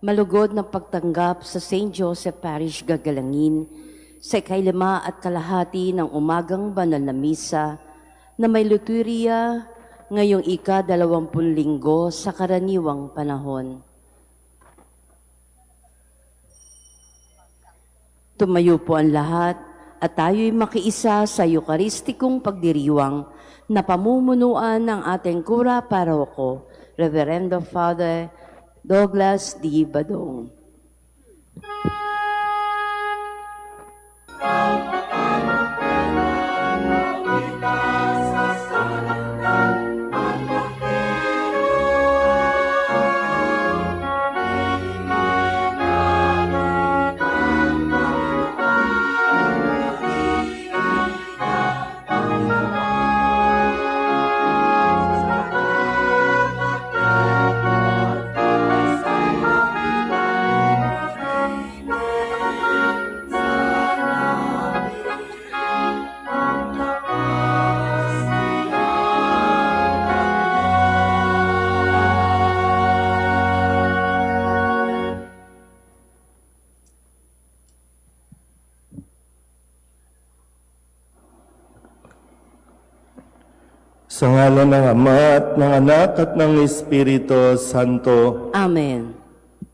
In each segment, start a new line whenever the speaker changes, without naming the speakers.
malugod na pagtanggap sa St. Joseph Parish Gagalangin sa ikailima at kalahati ng umagang banal na misa na may liturya ngayong ika-20 linggo sa karaniwang panahon. Tumayo po ang lahat at tayo'y makiisa sa Eucharistikong pagdiriwang na pamumunuan ng ating kura paroko, Reverendo Father Douglas D. Badong.
Sa ngalan ng Ama at ng Anak at ng Espiritu Santo.
Amen.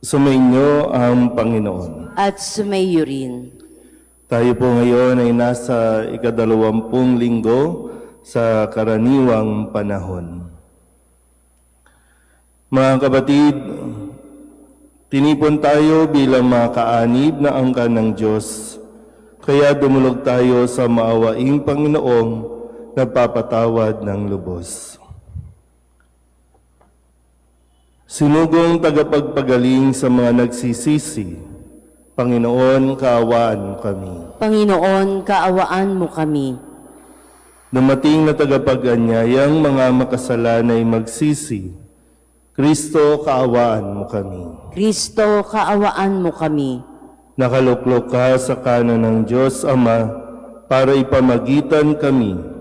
Sumainyo ang Panginoon.
At sumayo rin.
Tayo po ngayon ay nasa ika-20 linggo sa karaniwang panahon. Mga kapatid, tinipon tayo bilang mga kaanib na angkan ng Diyos. Kaya dumulog tayo sa maawaing Panginoong nagpapatawad ng lubos. Sinugong tagapagpagaling sa mga nagsisisi, Panginoon, kaawaan mo kami.
Panginoon, kaawaan mo kami.
Dumating na tagapag-anyayang mga makasalanay magsisi, Kristo, kaawaan mo kami.
Kristo, kaawaan mo kami.
Nakaluklok ka sa kanan ng Diyos Ama para ipamagitan kami.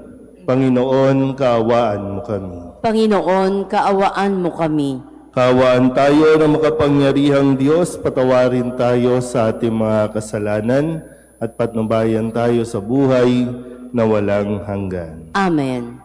Panginoon, kaawaan mo kami.
Panginoon, kaawaan mo kami.
Kaawaan tayo ng makapangyarihang Diyos, patawarin tayo sa ating mga kasalanan at patnubayan tayo sa buhay na walang hanggan.
Amen.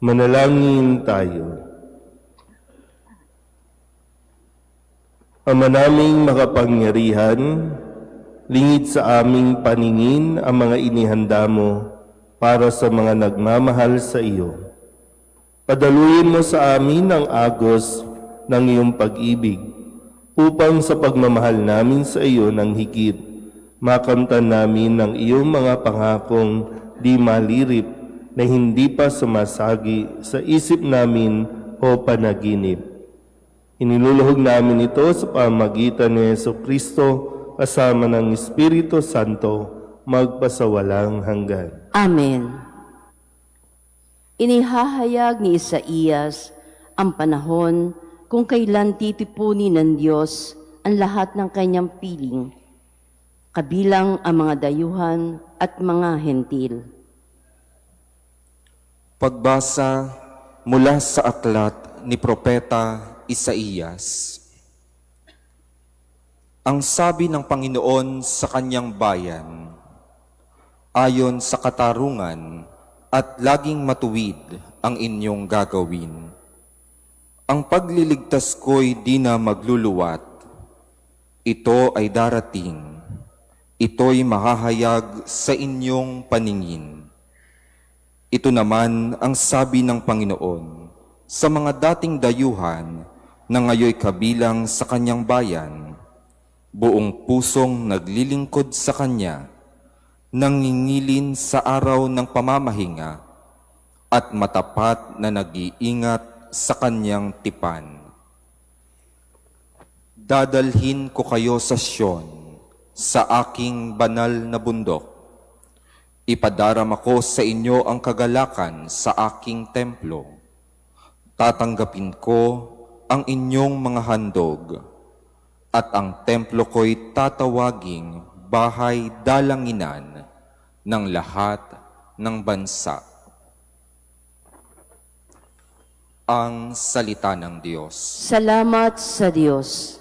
Manalangin tayo. Ama naming makapangyarihan, lingid sa aming paningin ang mga inihanda mo para sa mga nagmamahal sa iyo. Padaluyin mo sa amin ang agos ng iyong pag-ibig, upang sa pagmamahal namin sa iyo ng higit, makamtan namin ng iyong mga pangakong di malirip na hindi pa sumasagi sa isip namin o panaginip. Iniluluhog namin ito sa pamagitan ni Jesucristo kasama ng Espiritu Santo magpasawalang hanggan.
Amen. Inihahayag ni Isaías ang panahon kung kailan titipunin ng Diyos ang lahat ng kanyang piling, kabilang ang mga dayuhan at mga hentil.
Pagbasa mula sa aklat ni Propeta Isaías. Ang sabi ng Panginoon sa kanyang bayan, ayon sa katarungan at laging matuwid ang inyong gagawin. Ang pagliligtas ko'y di na magluluwat. Ito ay darating. Ito'y mahahayag sa inyong paningin. Ito naman ang sabi ng Panginoon sa mga dating dayuhan na ngayoy kabilang sa kanyang bayan, buong pusong naglilingkod sa kanya, nangingilin sa araw ng pamamahinga, at matapat na nag-iingat sa kanyang tipan. Dadalhin ko kayo sa Siyon, sa aking banal na bundok. Ipadaram ako sa inyo ang kagalakan sa aking templo. Tatanggapin ko ang inyong mga handog, at ang templo ko'y tatawaging bahay dalanginan ng lahat ng bansa. Ang salita ng Diyos.
Salamat sa Diyos.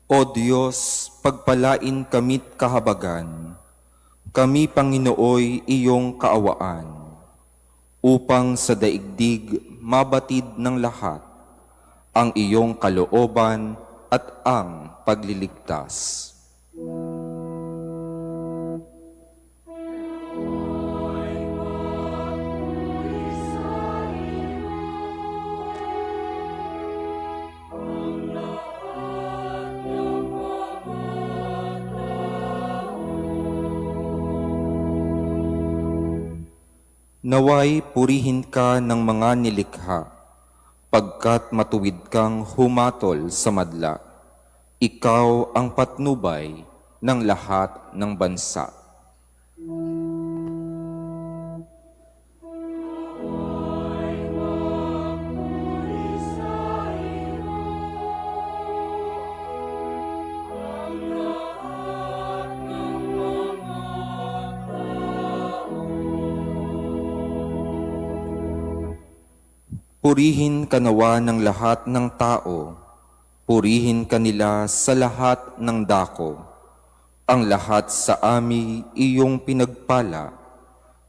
O Diyos, pagpalain kami't kahabagan, kami Panginooy iyong kaawaan, upang sa daigdig mabatid ng lahat ang iyong kalooban at ang pagliligtas. Naway purihin ka ng mga nilikha, pagkat matuwid kang humatol sa madla. Ikaw ang patnubay ng lahat ng bansa. Purihin ka nawa ng lahat ng tao, purihin kanila sa lahat ng dako. Ang lahat sa ami iyong pinagpala,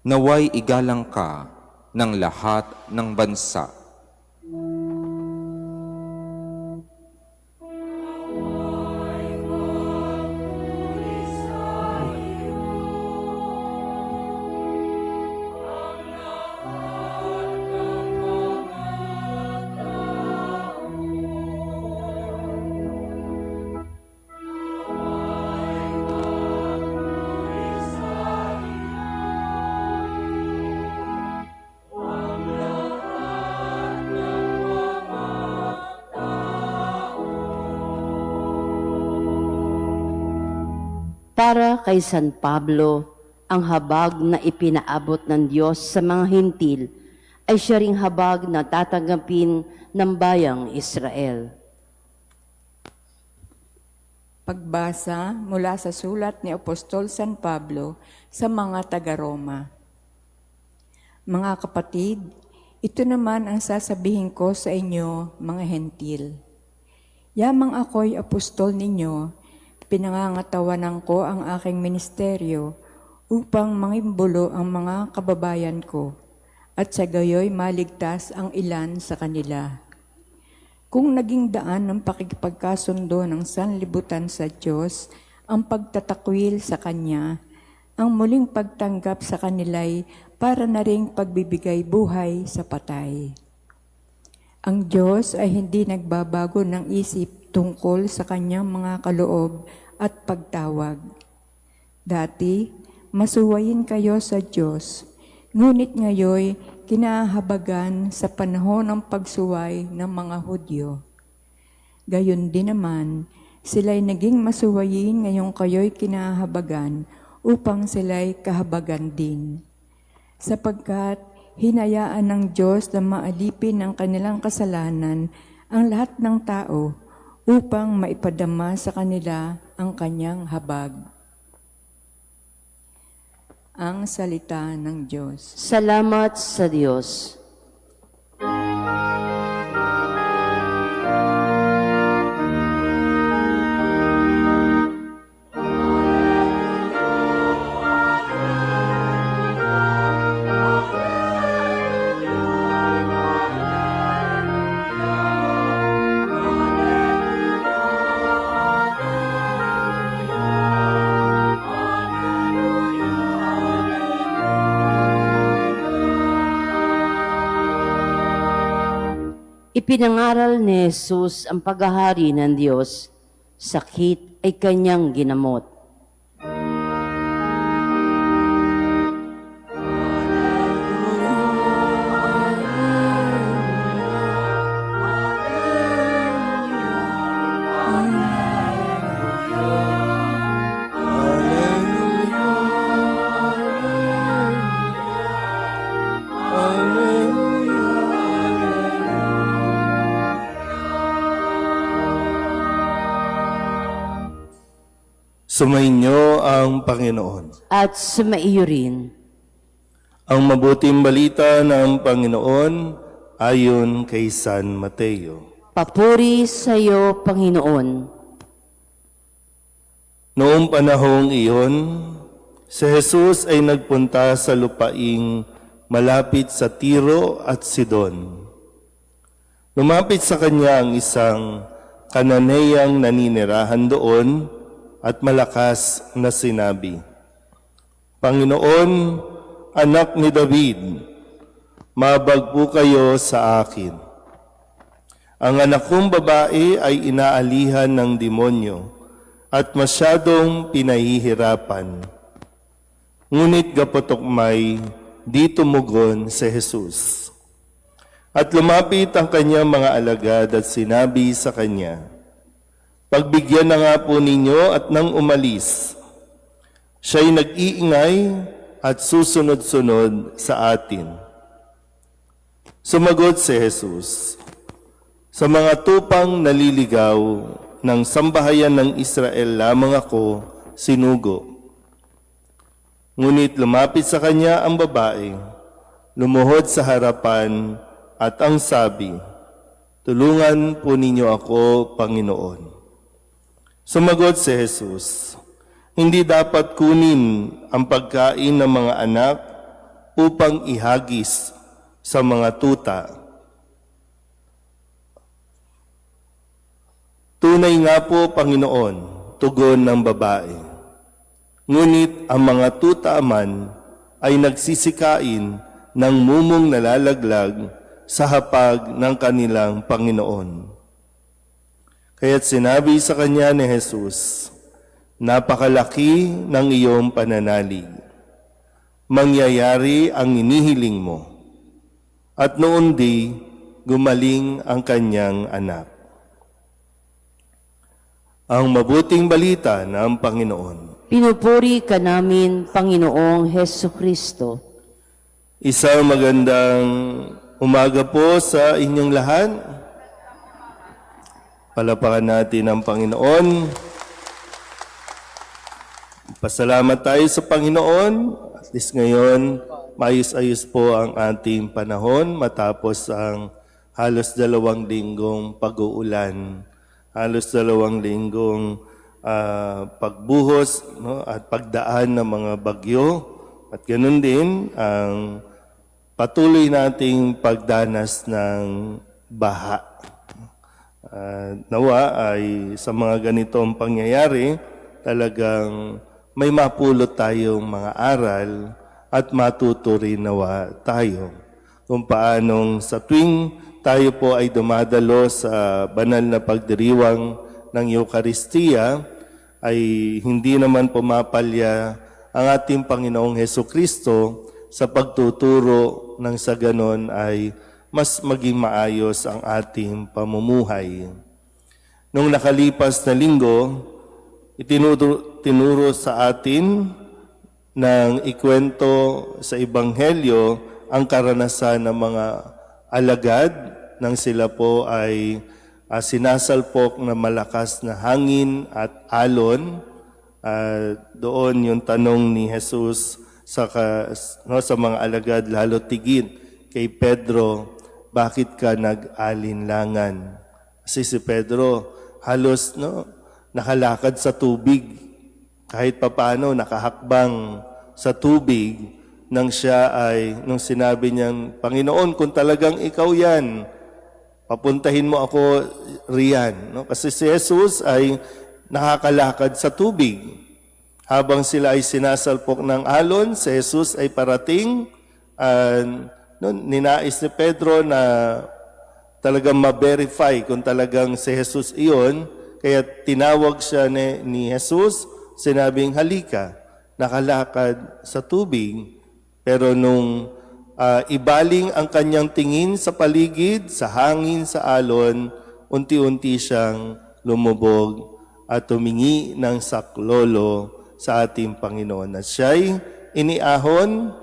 naway igalang ka ng lahat ng bansa.
Para kay San Pablo, ang habag na ipinaabot ng Diyos sa mga hintil ay siya ring habag na tatanggapin ng bayang Israel.
Pagbasa mula sa sulat ni Apostol San Pablo sa mga taga-Roma. Mga kapatid, ito naman ang sasabihin ko sa inyo, mga hentil. Yamang ako'y apostol ninyo, pinangangatawanan ko ang aking ministeryo upang mangimbulo ang mga kababayan ko at sa gayoy maligtas ang ilan sa kanila. Kung naging daan ng pakikipagkasundo ng sanlibutan sa Diyos ang pagtatakwil sa Kanya, ang muling pagtanggap sa kanila'y para na ring pagbibigay buhay sa patay. Ang Diyos ay hindi nagbabago ng isip tungkol sa Kanyang mga kaloob at pagtawag. Dati, masuwayin kayo sa Diyos, ngunit ngayoy kinahabagan sa panahon ng pagsuway ng mga Hudyo. Gayon din naman, sila'y naging masuwayin ngayong kayo'y kinahabagan upang sila'y kahabagan din. Sapagkat hinayaan ng Diyos na maalipin ng kanilang kasalanan ang lahat ng tao upang maipadama sa kanila ang Kanyang habag. Ang salita ng Diyos.
Salamat sa Diyos. Ipinangaral ni Jesus ang paghahari ng Diyos, sakit ay kanyang ginamot.
Sumainyo ang Panginoon.
At sumaiyo rin.
Ang mabuting balita ng Panginoon ayon kay San Mateo.
Papuri sa iyo, Panginoon.
Noong panahong iyon, si Jesus ay nagpunta sa lupaing malapit sa Tiro at Sidon. Lumapit sa kanya ang isang Kananeyang naninirahan doon at malakas na sinabi, Panginoon, anak ni David, mabag po kayo sa akin. Ang anak kong babae ay inaalihan ng demonyo at masyadong pinahihirapan. Ngunit gapotokmay, di tumugon si Jesus. At lumapit ang kanyang mga alagad at sinabi sa kanya, Pagbigyan na nga po ninyo at nang umalis. Siya'y nag-iingay at susunod-sunod sa atin. Sumagot si Jesus, Sa mga tupang naliligaw ng sambahayan ng Israel lamang ako sinugo. Ngunit lumapit sa kanya ang babae, lumuhod sa harapan at ang sabi, Tulungan po ninyo ako, Panginoon. Sumagot si Jesus, Hindi dapat kunin ang pagkain ng mga anak upang ihagis sa mga tuta. Tunay nga po, Panginoon, tugon ng babae. Ngunit ang mga tuta man ay nagsisikain ng mumong nalalaglag sa hapag ng kanilang Panginoon. Kaya't sinabi sa kanya ni Jesus, Napakalaki ng iyong pananalig. Mangyayari ang inihiling mo. At noon di, gumaling ang kanyang anak. ang mabuting balita ng Panginoon.
Pinupuri ka namin, Panginoong Heso Kristo.
Isang magandang umaga po sa inyong lahat. Palapakan natin ang Panginoon. Pasalamat tayo sa Panginoon. At least ngayon, maayos-ayos po ang ating panahon matapos ang halos 2 linggong pag-uulan. Halos 2 linggong pagbuhos, no, at pagdaan ng mga bagyo. At ganoon din ang patuloy nating pagdanas ng baha. Nawa ay sa mga ganitong pangyayari, talagang may mapulot tayong mga aral at matuto rin nawa tayo kung paanong sa tuwing tayo po ay dumadalo sa banal na pagdiriwang ng Eukaristiya ay hindi naman pumapalya ang ating Panginoong Hesukristo sa pagtuturo ng sa ganon ay mas maging maayos ang ating pamumuhay. Nung nakalipas na linggo, tinuro sa atin ng ikwento sa Ebanghelyo ang karanasan ng mga alagad nang sila po ay sinasalpok na malakas na hangin at alon. Doon yung tanong ni Jesus sa mga alagad, lalo tigit kay Pedro, bakit ka nag-alinlangan? Kasi si Pedro halos nakalakad sa tubig, kahit papaano nakahakbang sa tubig, nang sinabi niyang, Panginoon, kung talagang ikaw yan, papuntahin mo ako riyan. No? Kasi si Jesus ay nakakalakad sa tubig. Habang sila ay sinasalpok ng alon, si Jesus ay parating. Ninais ni Pedro na talagang ma-verify kung talagang si Jesus iyon. Kaya tinawag siya ni Jesus, sinabing, halika, nakalakad sa tubig. Pero nung ibaling ang kanyang tingin sa paligid, sa hangin, sa alon, unti-unti siyang lumubog at tumingi ng saklolo sa ating Panginoon. At siya'y iniahon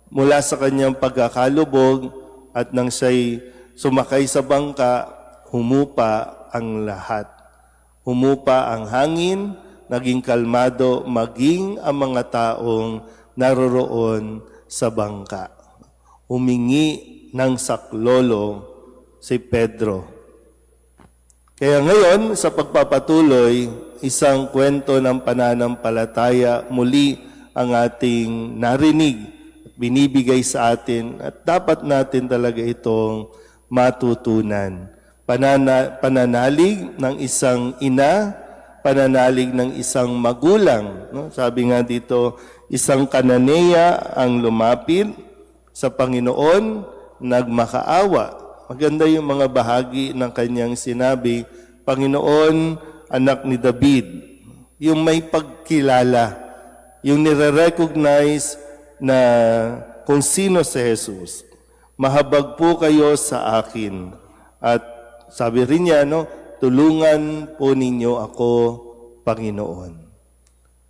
mula sa kanyang pagkakalubog at nang siya'y sumakay sa bangka, humupa ang lahat. Humupa ang hangin, naging kalmado, maging ang mga taong naroroon sa bangka. Humingi ng saklolo si Pedro. Kaya ngayon, sa pagpapatuloy, isang kwento ng pananampalataya muli ang ating narinig at binibigay sa atin at dapat natin talaga itong matutunan. Pananalig ng isang ina, pananalig ng isang magulang. No? Sabi nga dito, isang Kananeya ang lumapit sa Panginoon, nagmakaawa. Maganda yung mga bahagi ng kanyang sinabi, Panginoon, anak ni David. Yung may pagkilala, yung nire-recognize na kung sino si Jesus. Mahabag po kayo sa akin. At sabi rin niya, tulungan po ninyo ako, Panginoon.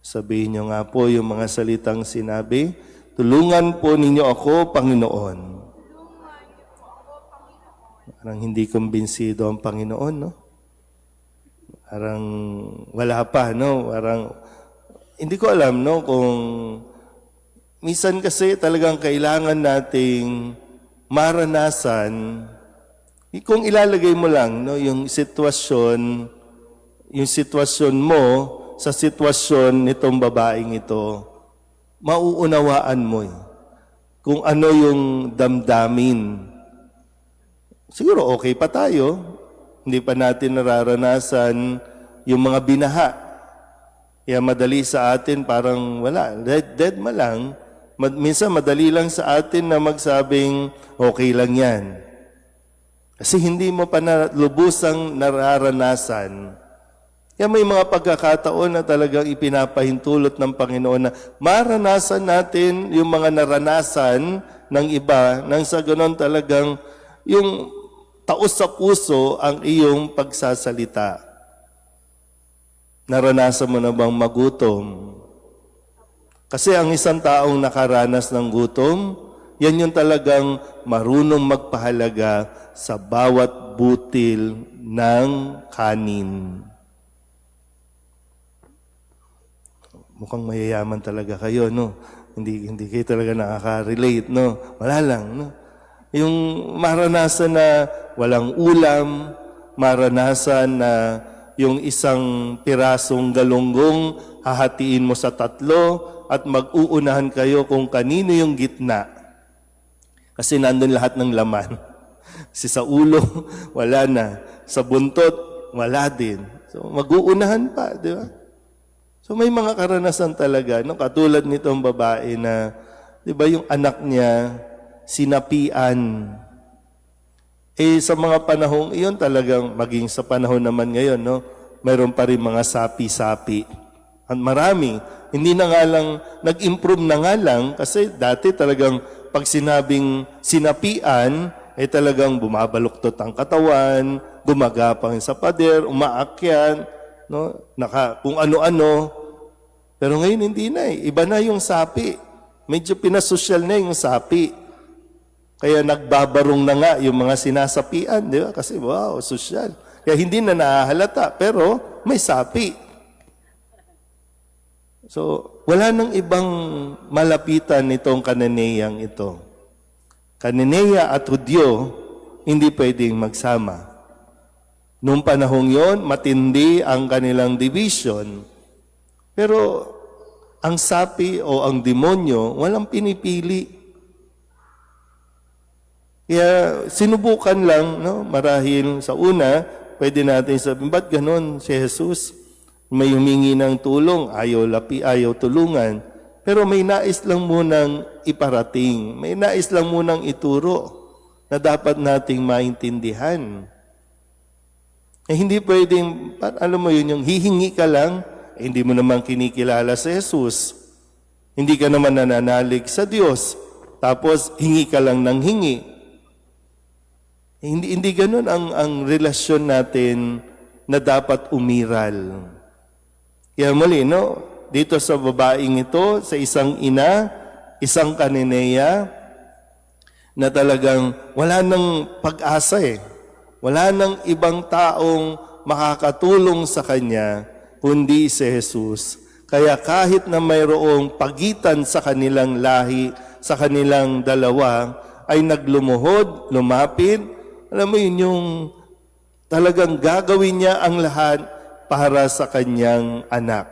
Sabihin niyo nga po yung mga salitang sinabi, tulungan po ninyo ako, Panginoon. Parang hindi kumbinsido ang Panginoon, no? Parang wala pa, no? Parang, hindi ko alam, no? Kung minsan kasi talagang kailangan nating maranasan, kung ilalagay mo lang, no? Yung sitwasyon mo, sa sitwasyon nitong babaeng ito, mauunawaan mo kung ano yung damdamin. Siguro okay pa tayo. Hindi pa natin nararanasan yung mga binaha. Kaya madali sa atin parang wala. Dead ma lang. Minsan madali lang sa atin na magsabing okay lang yan. Kasi hindi mo pa lubusang nararanasan. Kaya may mga pagkakataon na talagang ipinapahintulot ng Panginoon na maranasan natin yung mga naranasan ng iba nang sa ganon talagang yung taos sa puso ang iyong pagsasalita. Naranasan mo na bang magutom? Kasi ang isang taong nakaranas ng gutom, yan yung talagang marunong magpahalaga sa bawat butil ng kanin. Mukhang mayayaman talaga kayo, no? Hindi kayo talaga nakaka-relate, no? Wala lang, no? Yung maranasan na walang ulam, maranasan na yung isang pirasong galunggong hahatiin mo sa 3 at mag-uunahan kayo kung kanino yung gitna. Kasi nandun lahat ng laman. Kasi sa ulo, wala na. Sa buntot, wala din. So mag-uunahan pa, di ba? So may mga karanasan talaga, no? Katulad nitong babae na, di ba yung anak niya, sinapian. Sa mga panahong iyon talagang, maging sa panahon naman ngayon, no? Mayroon pa rin mga sapi-sapi. At marami, hindi na nga lang, nag-improve na nga lang, kasi dati talagang pag sinabing sinapian, talagang bumabaluktot ang katawan, gumagapang sa pader, umaakyat, no? Kung ano-ano. Pero ngayon hindi na eh. Iba na yung sapi. Medyo pinasosyal na yung sapi. Kaya nagbabarong na nga yung mga sinasapian, di ba? Kasi wow, sosyal. Kaya hindi na nahahalata, pero may sapi. So, wala nang ibang malapitan nitong kananeyang ito. Kananeya at Hudyo, hindi pwedeng magsama. Noong panahong yon, matindi ang kanilang division. Pero ang sapi o ang demonyo, walang pinipili. Kaya sinubukan lang, no? Marahil sa una, pwede natin sabihin, ba't ganun si Jesus? May humingi ng tulong, ayaw tulungan. Pero may nais lang munang iparating. May nais lang munang ituro na dapat nating maintindihan. Hindi pwedeng, alam mo yun, yung hihingi ka lang, hindi mo naman kinikilala si Jesus. Hindi ka naman nananalig sa Diyos. Tapos hingi ka lang ng hingi. Hindi ganun ang relasyon natin na dapat umiral. Kaya muli, no? Dito sa babaeng ito, sa isang ina, isang kanineya, na talagang wala nang pag-asa eh. Wala nang ibang taong makakatulong sa kanya, kundi si Jesus. Kaya kahit na mayroong pagitan sa kanilang lahi, sa kanilang dalawa, ay naglumuhod, lumapit. Alam mo yun, yung talagang gagawin niya ang lahat para sa kanyang anak.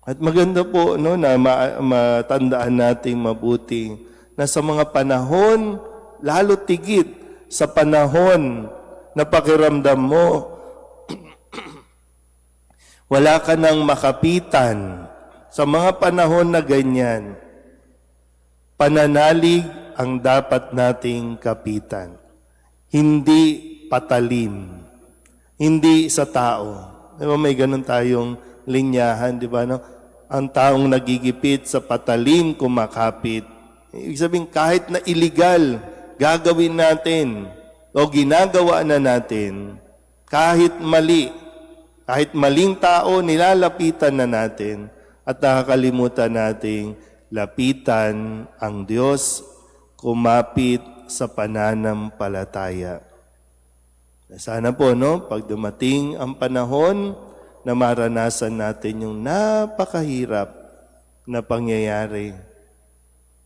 At maganda po, no, na matandaan nating mabuti na sa mga panahon, lalo tigit sa panahon na pakiramdam mo, wala ka nang makapitan. Sa mga panahon na ganyan, pananalig ang dapat nating kapitan. Hindi patalim. Hindi sa tao. Di ba may ganun tayong linyahan, di ba? No? Ang taong nagigipit sa patalim kumakapit. Ibig sabihin, kahit na illegal, gagawin natin o ginagawa na natin, kahit mali, kahit maling tao, nilalapitan na natin at nakakalimutan nating lapitan ang Diyos, kumapit sa pananampalataya. Sana po, no, pag dumating ang panahon na maranasan natin yung napakahirap na pangyayari.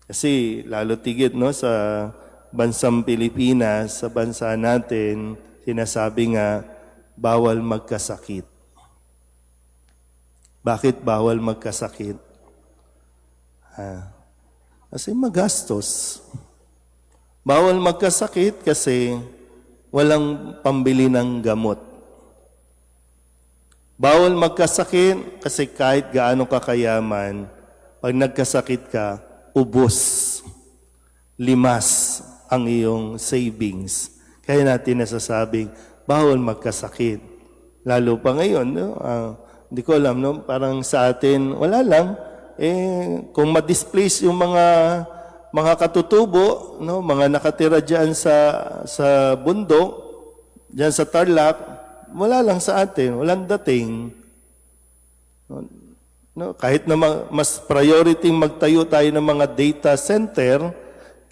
Kasi lalo tigit, no, sa bansang Pilipinas, sa bansa natin, sinasabi nga, bawal magkasakit. Bakit bawal magkasakit? Kasi magastos. Bawal magkasakit kasi walang pambili ng gamot. Bawal magkasakit kasi kahit gaano kakayaman, pag nagkasakit ka, ubos, limas ang iyong savings. Kaya natin nasasabing, bawal magkasakit. Lalo pa ngayon, no? Hindi ko alam, no? Parang sa atin, wala lang. Kung ma-displace yung mga katutubo, no, mga nakatira diyan sa bundok, diyan sa Tarlac, wala lang sa atin, walang dating. No, kahit na mas priority magtayo tayo ng mga data center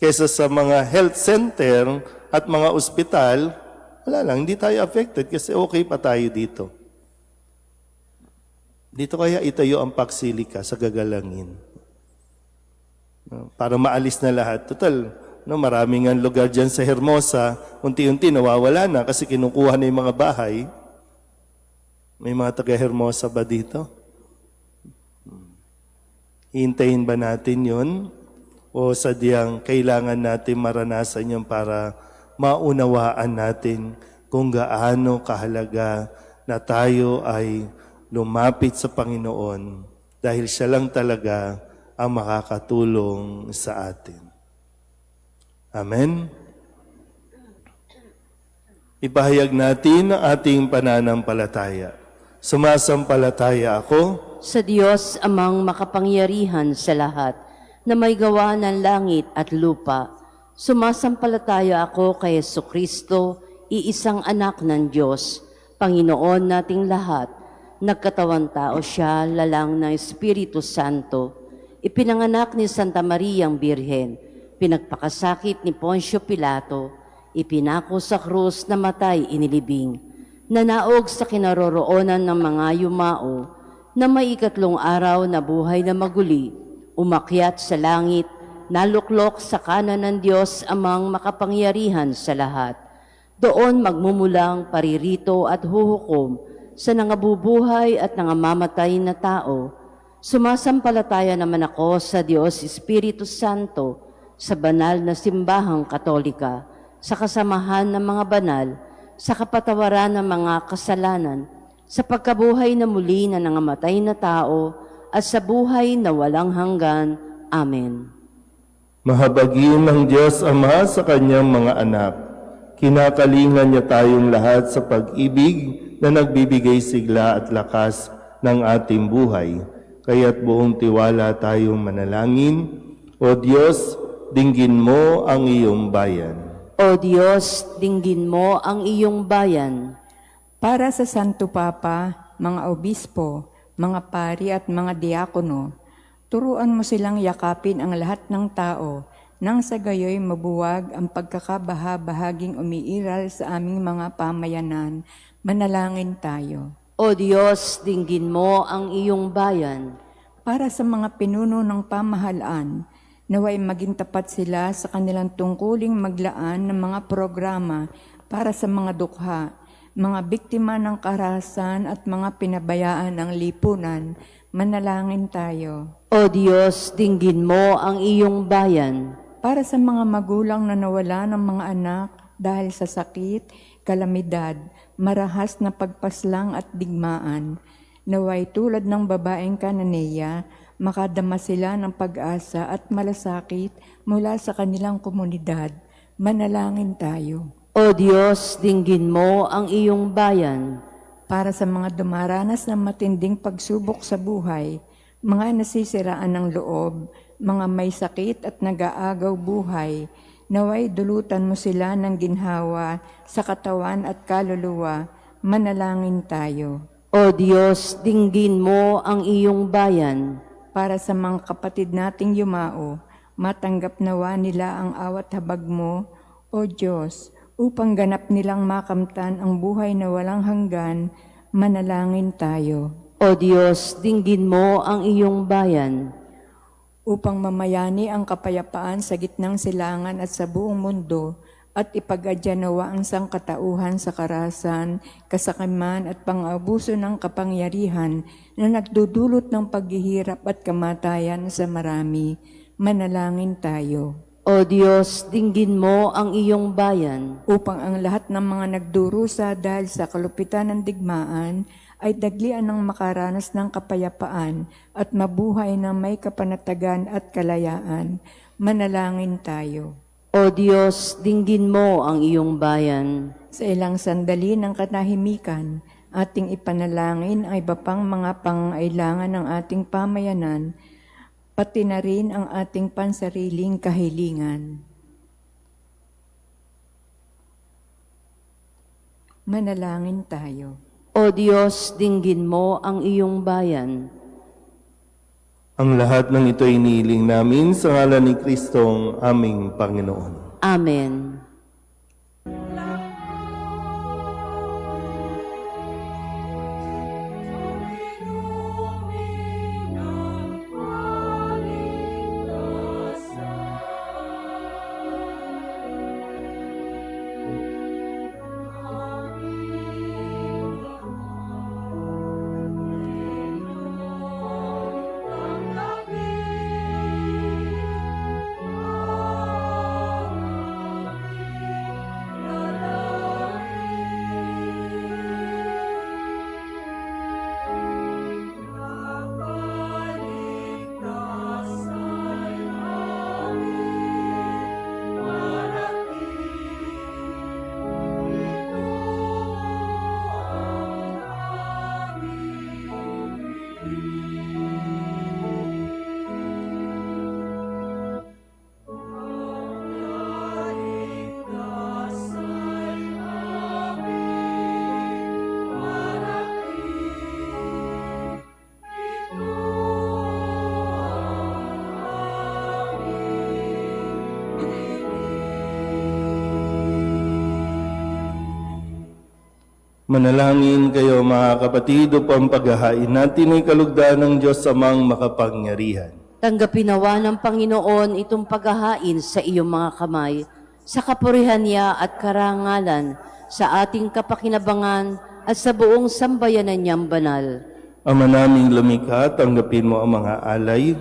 kaysa sa mga health center at mga ospital, wala lang, hindi tayo affected kasi okay pa tayo dito. Dito kaya itayo ang Paxilica sa Gagalangin. No, para maalis na lahat. Total, no, maraming ang lugar dyan sa Hermosa, unti-unti nawawala na kasi kinukuha na yung mga bahay. May mga taga-Hermosa ba dito? Hintayin ba natin yun? O sadyang kailangan natin maranasan yun para maunawaan natin kung gaano kahalaga na tayo ay lumapit sa Panginoon dahil siya lang talaga ang makakatulong sa atin. Amen? Ipahayag natin ang ating pananampalataya. Sumasampalataya ako
Sa Diyos amang makapangyarihan sa lahat, na may gawa ng langit at lupa. Sumasampalataya ako kay Jesucristo, iisang anak ng Diyos, Panginoon nating lahat. Nagkatawan tao siya, lalang ng Espiritu Santo. Ipinanganak ni Santa Mariang Birhen, pinagpakasakit ni Poncio Pilato, ipinako sa krus, namatay, inilibing. Nanaog sa kinaroroonan ng mga yumao, na may ikatlong araw na buhay na maguli, umakyat sa langit, naluklok sa kanan ng Diyos amang makapangyarihan sa lahat. Doon magmumulang paririto at huhukom sa nangabubuhay at nangamamatay na tao. Sumasampalataya naman ako sa Diyos Espiritu Santo, sa banal na simbahang katolika, sa kasamahan ng mga banal, sa kapatawaran ng mga kasalanan, sa pagkabuhay na muli na nangamatay na tao, at sa buhay na walang hanggan. Amen.
Mahabagin ng Diyos Ama sa kanyang mga anak. Kinakalingan niya tayong lahat sa pag-ibig na nagbibigay sigla at lakas ng ating buhay. Kaya't buong tiwala tayong manalangin. O Diyos, dinggin mo ang iyong bayan.
O Diyos, dinggin mo ang iyong bayan.
Para sa Santo Papa, mga obispo, mga pari at mga diakono, turuan mo silang yakapin ang lahat ng tao nang sa gayoy mabuwag ang pagkakabaha-bahaging umiiral sa aming mga pamayanan. Manalangin tayo.
O Diyos, dinggin mo ang iyong bayan.
Para sa mga pinuno ng pamahalaan, naway maging tapat sila sa kanilang tungkuling maglaan ng mga programa para sa mga dukha, mga biktima ng karahasan at mga pinabayaan ng lipunan. Manalangin tayo.
O Diyos, dinggin mo ang iyong bayan.
Para sa mga magulang na nawala ng mga anak dahil sa sakit, kalamidad, marahas na pagpaslang at digmaan, naway tulad ng babaeng Kananeya, makadama sila ng pag-asa at malasakit mula sa kanilang komunidad. Manalangin tayo.
O Diyos, dinggin mo ang iyong bayan.
Para sa mga dumaranas ng matinding pagsubok sa buhay, mga nasisiraan ng loob, mga may sakit at nag-aagaw buhay, naway dulutan mo sila ng ginhawa sa katawan at kaluluwa. Manalangin tayo.
O Diyos, dinggin mo ang iyong bayan.
Para sa mga kapatid nating yumao, matanggap nawa nila ang awat habag mo, O Diyos, upang ganap nilang makamtan ang buhay na walang hanggan. Manalangin tayo.
O Diyos, dinggin mo ang iyong bayan.
Upang mamayani ang kapayapaan sa gitnang silangan at sa buong mundo, at ipagadya nawa ang sangkatauhan sa karahasan, kasakiman at pang-abuso ng kapangyarihan na nagdudulot ng paghihirap at kamatayan sa marami. Manalangin tayo.
O Diyos, dinggin mo ang iyong bayan.
Upang ang lahat ng mga nagdurusa dahil sa kalupitan ng digmaan ay daglian ng makaranas ng kapayapaan at mabuhay ng may kapanatagan at kalayaan. Manalangin tayo.
O Diyos, dinggin mo ang iyong bayan.
Sa ilang sandali ng katahimikan, ating ipanalangin ay iba pang mga pangailangan ng ating pamayanan, pati na rin ang ating pansariling kahilingan. Manalangin tayo.
O Diyos, dinggin mo ang iyong bayan.
Ang lahat ng ito ay inihiling namin sa ngalan ni Kristong aming Panginoon.
Amen.
Manalangin kayo mga kapatid upang paghahain natin ay kalugdan ng Diyos Amang makapangyarihan.
Tanggapin nawa ng Panginoon itong paghahain sa iyong mga kamay, sa kapurihan niya at karangalan, sa ating kapakinabangan at sa buong sambayanan niyang banal.
Ama naming lumikha, tanggapin mo ang mga alay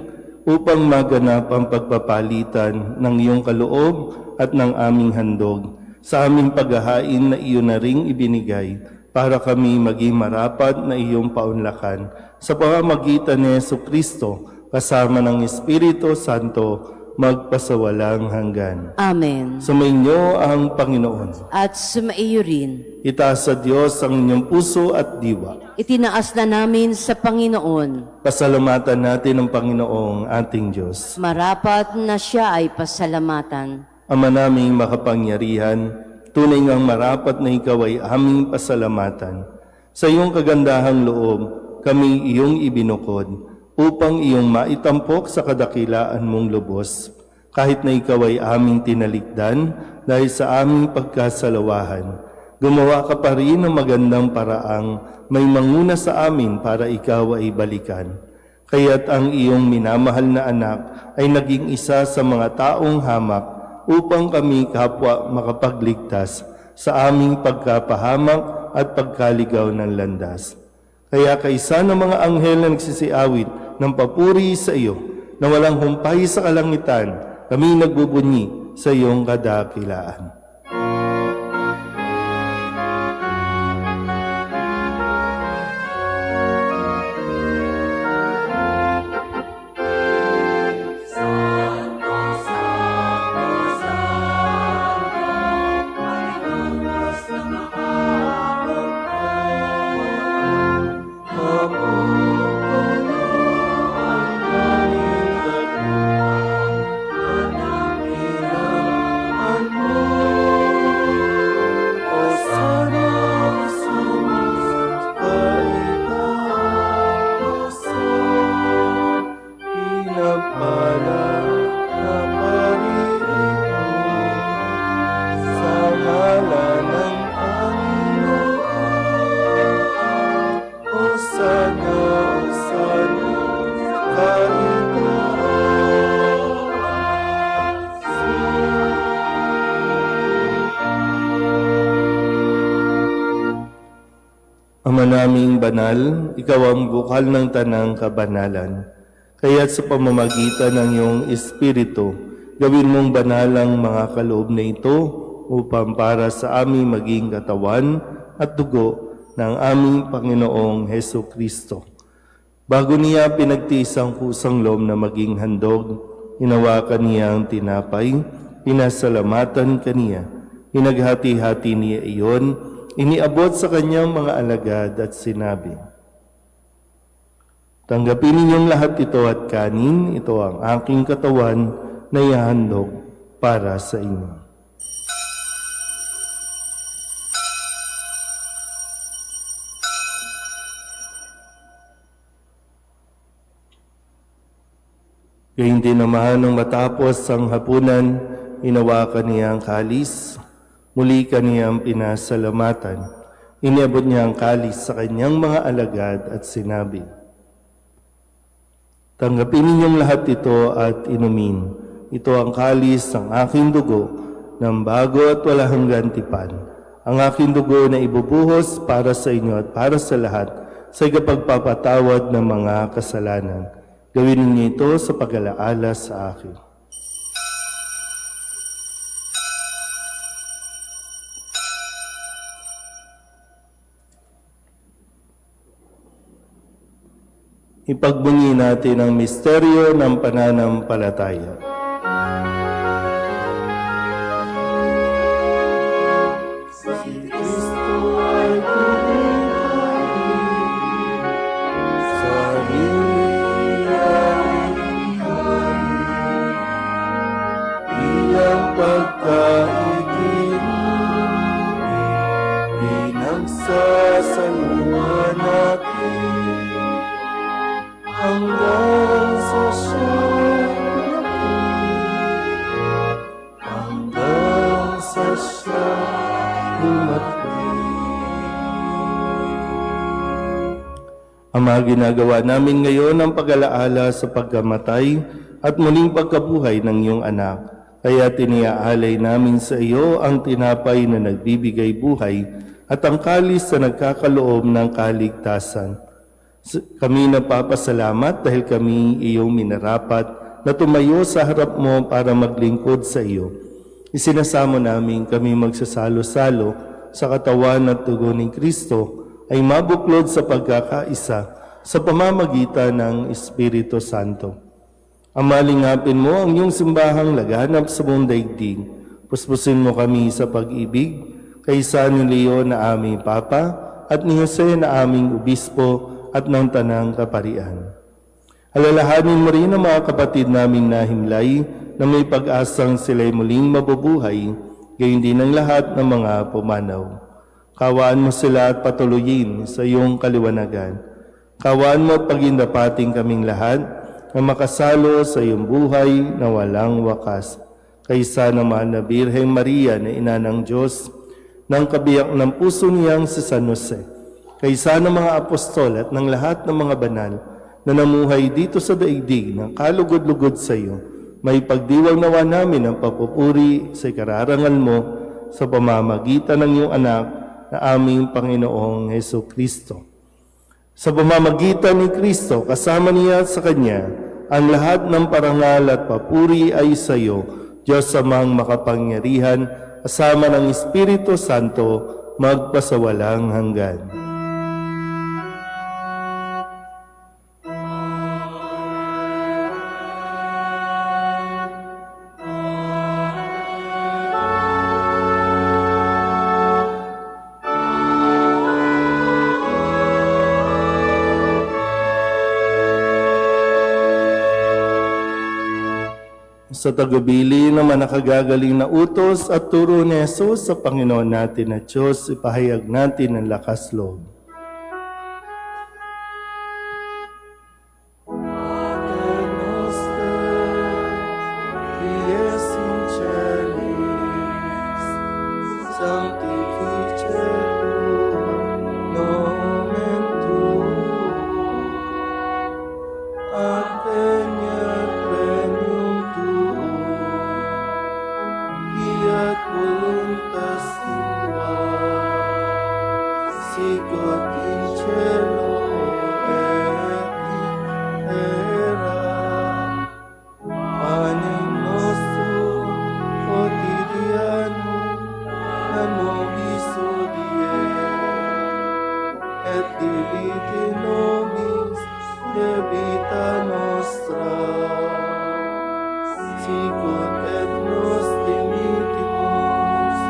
upang maganap ang pagpapalitan ng iyong kaloob at ng aming handog sa aming paghahain na iyon na ring ibinigay para kami maging marapat na iyong paunlakan sa pamamagitan ni Jesucristo kasama ng Espiritu Santo magpasawalang hanggan.
Amen.
Sumainyo ang Panginoon.
At sumaiyo rin,
Itaas sa Diyos ang inyong puso at diwa.
itinaas na namin sa Panginoon.
Pasalamatan natin ang Panginoong ating Diyos.
Marapat na siya ay pasalamatan.
Ama naming makapangyarihan, tunay ngang marapat na ikaw ay aming pasalamatan. Sa iyong kagandahang loob, kami iyong ibinukod upang iyong maitampok sa kadakilaan mong lubos, kahit na ikaw ay aming tinalikdan dahil sa aming pagkasalawahan. Gumawa ka pa rin ng magandang paraang may manguna sa amin para ikaw ay balikan. Kaya't ang iyong minamahal na anak ay naging isa sa mga taong hamak upang kami kapwa makapagligtas sa aming pagkapahamak at pagkaligaw ng landas. Kaya kaisa ng mga anghel na nagsisiawit ng papuri sa iyo, na walang humpay sa kalangitan, kami nagbubunyi sa iyong kadakilaan. Ama naming banal, ikaw ang bukal ng tanang kabanalan. Kaya't sa pamamagitan ng iyong Espiritu, gawin mong banal ang mga kaloob na ito upang para sa aming maging katawan at dugo ng aming Panginoong Heso Kristo. Bago niya pinagtiis ang kusang loob na maging handog, hinawakan niya ang tinapay, pinasalamatan kaniya, hinaghati-hati niya iyon, iniabot sa kanyang mga alagad at sinabi, "Tanggapin ninyong lahat ito at kanin, ito ang aking katawan na ihahandog para sa inyo." Gayun din naman nung matapos ang hapunan, hinawakan niya ang kalis, muli kaniyang pinasalamatan. Iniabot niya ang kalis sa kanyang mga alagad at sinabi, "Tanggapin ninyong lahat ito at inumin. Ito ang kalis ng aking dugo, ng bago at walang hanggan tipan. Ang aking dugo na ibubuhos para sa inyo at para sa lahat sa ikapagpapatawad ng mga kasalanan. Gawin ninyo ito sa pag-alaala sa akin." Ipagbunyi natin ang misteryo ng pananampalataya. Si Kristo ay buhay, sarili ay bilang pagkaibig, pinagsasaluhan natin hanggang sa siya'y hanggang sa siya'y lumaki. Ama, ginagawa namin ngayon ang pag-alaala sa pagkamatay at muling pagkabuhay ng iyong anak. Kaya tiniaalay namin sa iyo ang tinapay na nagbibigay buhay at ang kalis na nagkakaloob ng kaligtasan. Kami napapasalamat dahil kami iyong minarapat na tumayo sa harap mo para maglingkod sa iyo. Isinasamo namin kami magsasalo-salo sa katawan at dugo ni Kristo ay mabuklod sa pagkakaisa sa pamamagitan ng Espiritu Santo. Amalingapin mo ang iyong simbahang laganap sa buong daigdig. Puspusin mo kami sa pag-ibig kaysa ni Leo na aming Papa at ni Jose na aming Obispo at ng Tanang Kaparian. Alalahanin mo rin ang mga kapatid naming nahimlay na may pag-asang sila'y muling mabubuhay, gayon din ang lahat ng mga pumanaw. Kawaan mo sila at patuloyin sa iyong kaliwanagan. Kawaan mo at pagindapating kaming lahat na makasalo sa iyong buhay na walang wakas. Kaysa naman na Birheng Maria na Ina ng Diyos, ng kabiyak ng puso niyang si San Jose, kaysa ng mga apostol at ng lahat ng mga banal na namuhay dito sa daigdig ng kalugod-lugod sa iyo, may pagdiwang nawa namin ang papupuri sa ikararangal mo sa pamamagitan ng iyong anak na aming Panginoong Heso Kristo. Sa pamamagitan ni Kristo, kasama niya sa Kanya, ang lahat ng parangal at papuri ay sa iyo, Diyos Amang makapangyarihan, kasama ng Espiritu Santo, magpasawalang hanggan. Sa tagubilin naman nakagagaling na utos at turo ni Jesus sa Panginoon natin na Diyos, ipahayag natin ang lakas loob. Pater noster, qui es in celis, sanctificetur nomen tuum, adveniat regnum tuum, fiat voluntas tua, sicut in cielo et in terra. Panem nostrum quotidianum da nobis hodie, et dimitte nobis debita nostra, sicut et nos dimittimus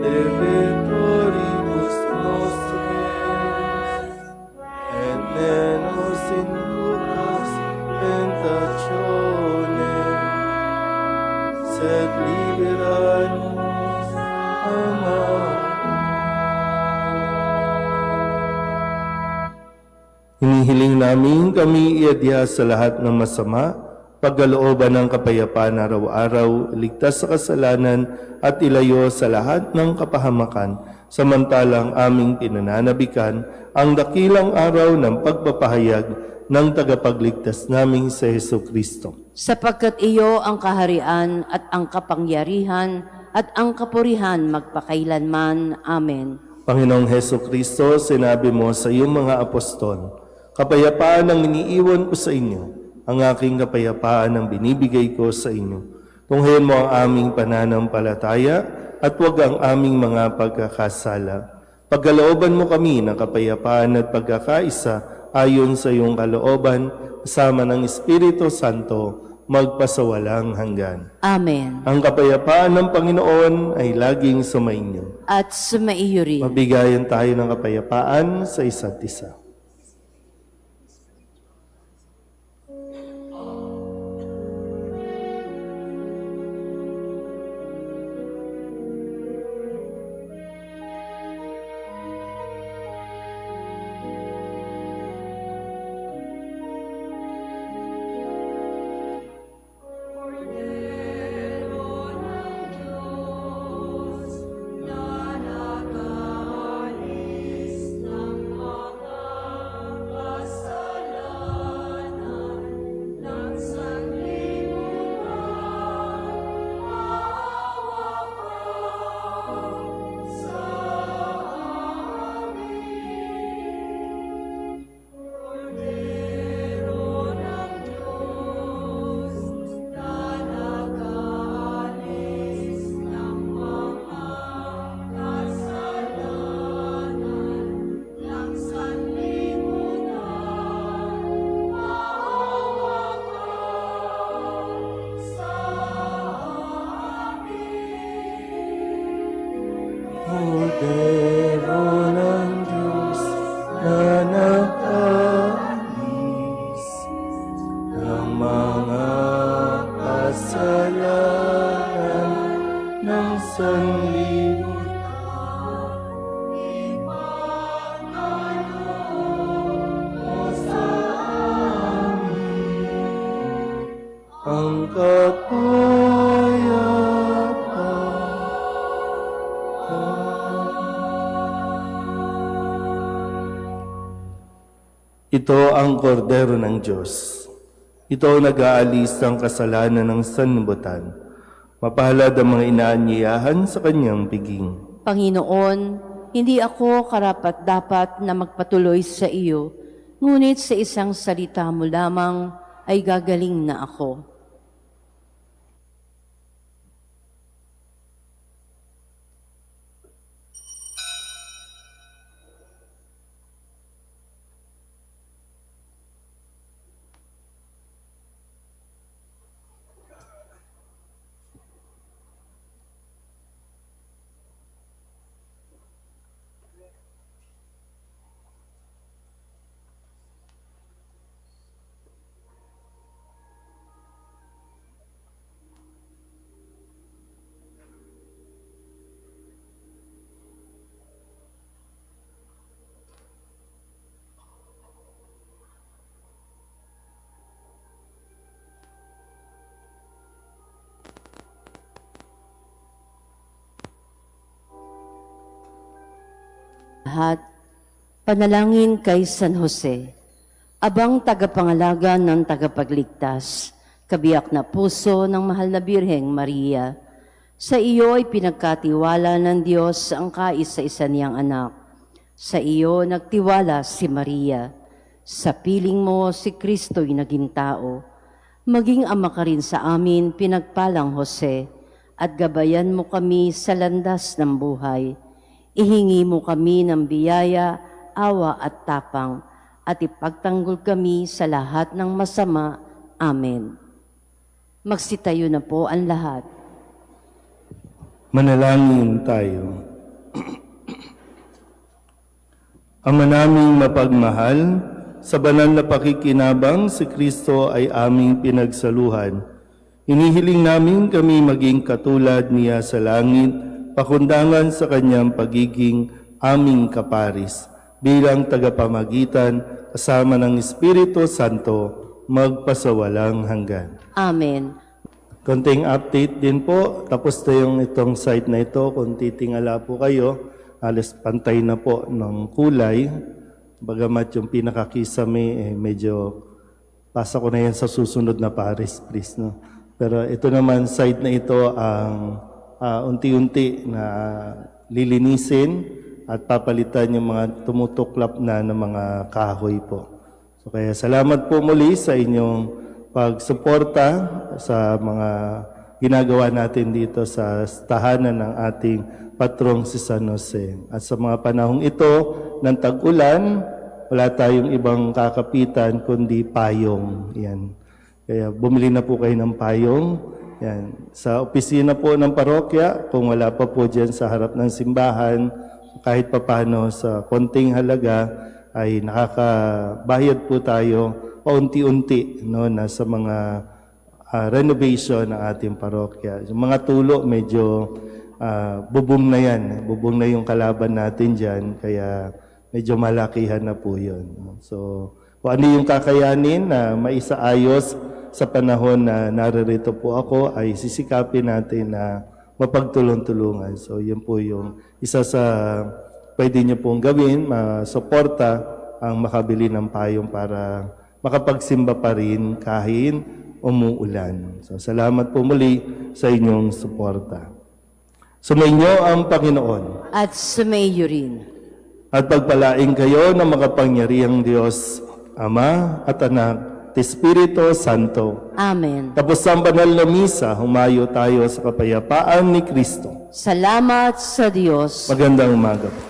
debitoribus nostris, et ne nos inducas tentationem, sed libera nos a malo. Hinihiling namin kami iadya sa lahat ng masama pagkalooban ng kapayapaan araw-araw, ligtas sa kasalanan at ilayo sa lahat ng kapahamakan, samantalang aming pinananabikan ang dakilang araw ng pagpapahayag ng tagapagligtas naming sa Heso Kristo.
Sapagkat iyo ang kaharian at ang kapangyarihan at ang kapurihan magpakailanman. Amen.
Panginoong Heso Kristo, sinabi mo sa iyong mga apostol, kapayapaan ang iniiwan ko sa inyo, ang aking kapayapaan ang binibigay ko sa inyo. Tunghayan mo ang aming pananampalataya at huwag ang aming mga pagkakasala. Pagkalooban mo kami ng kapayapaan at pagkakaisa ayon sa iyong kalooban, kasama ng Espiritu Santo, magpasawalang hanggan.
Amen.
Ang kapayapaan ng Panginoon ay laging sumainyo.
At sumaiyo rin.
Mabigayan tayo ng kapayapaan sa isa't isa. Kordero ng Diyos na nag-alis ng mga kasalanan ng sanlibutan, ipagkaloob mo sa amin ang kapayapaan. Ito ang kordero ng Diyos. Ito ang nag-aalis ng kasalanan ng sanlibutan. Mapalad ang mga inaanyayahan sa kanyang piging.
Panginoon, hindi ako karapat-dapat na magpatuloy sa iyo, ngunit sa isang salita mo lamang ay gagaling na ako. Lahat, panalangin kay San Jose, abang tagapangalaga ng tagapagligtas, kabiyak na puso ng mahal na Birheng Maria. Sa iyo ay pinagkatiwala ng Diyos ang kaisa-isa niyang anak. Sa iyo nagtiwala si Maria. Sa piling mo si Kristo'y naging tao. Maging ama ka rin sa amin, pinagpalang Jose, at gabayan mo kami sa landas ng buhay. Ihingi mo kami ng biyaya, awa at tapang, at ipagtanggol kami sa lahat ng masama. Amen. Magsitayo na po ang lahat.
Manalangin tayo. Ama naming mapagmahal, sa banal na pakikinabang si Kristo ay aming pinagsaluhan. Inihiling namin kami maging katulad niya sa langit, pakundangan sa kanyang pagiging aming kaparis, bilang tagapamagitan kasama ng Espiritu Santo, magpasawalang hanggan.
Amen.
Konting update din po, tapos na yung itong site na ito. Kung titingala po kayo, alas pantay na po ng kulay. Bagamat yung pinakakisame, medyo pasa ko na yan sa susunod na Paris, please. No? Pero ito naman, site na ito ang unti-unti na lilinisin at papalitan yung mga tumutuklap na ng mga kahoy po. So kaya salamat po muli sa inyong pagsuporta sa mga ginagawa natin dito sa tahanan ng ating patrong si San Jose. At sa mga panahong ito ng tag-ulan, wala tayong ibang kakapitan kundi payong. Yan. Kaya bumili na po kayo ng payong. Yan. Sa opisina po ng parokya, kung wala pa po dyan sa harap ng simbahan, kahit papano sa konting halaga ay nakakabayad po tayo paunti-unti no, na sa mga renovation ng ating parokya. Yung mga tulo medyo bubong na yan. Bubong na yung kalaban natin dyan, kaya medyo malakihan na po yun. So, kung ano yung kakayanin na maisaayos sa panahon na naririto po ako, ay sisikapin natin na mapagtulong-tulungan. So, yun po yung isa sa pwede nyo pong gawin, masuporta ang makabili ng payong para makapagsimba pa rin kahit umuulan. So, salamat po muli sa inyong suporta. Sumainyo ang Panginoon
At sumayo rin.
at pagpalaing kayo ng makapangyarihang Diyos, Ama at Anak, at Espiritu Santo.
Amen.
Tapos ang banal na misa, humayo tayo sa kapayapaan ni Kristo.
Salamat sa Diyos.
Magandang umaga po.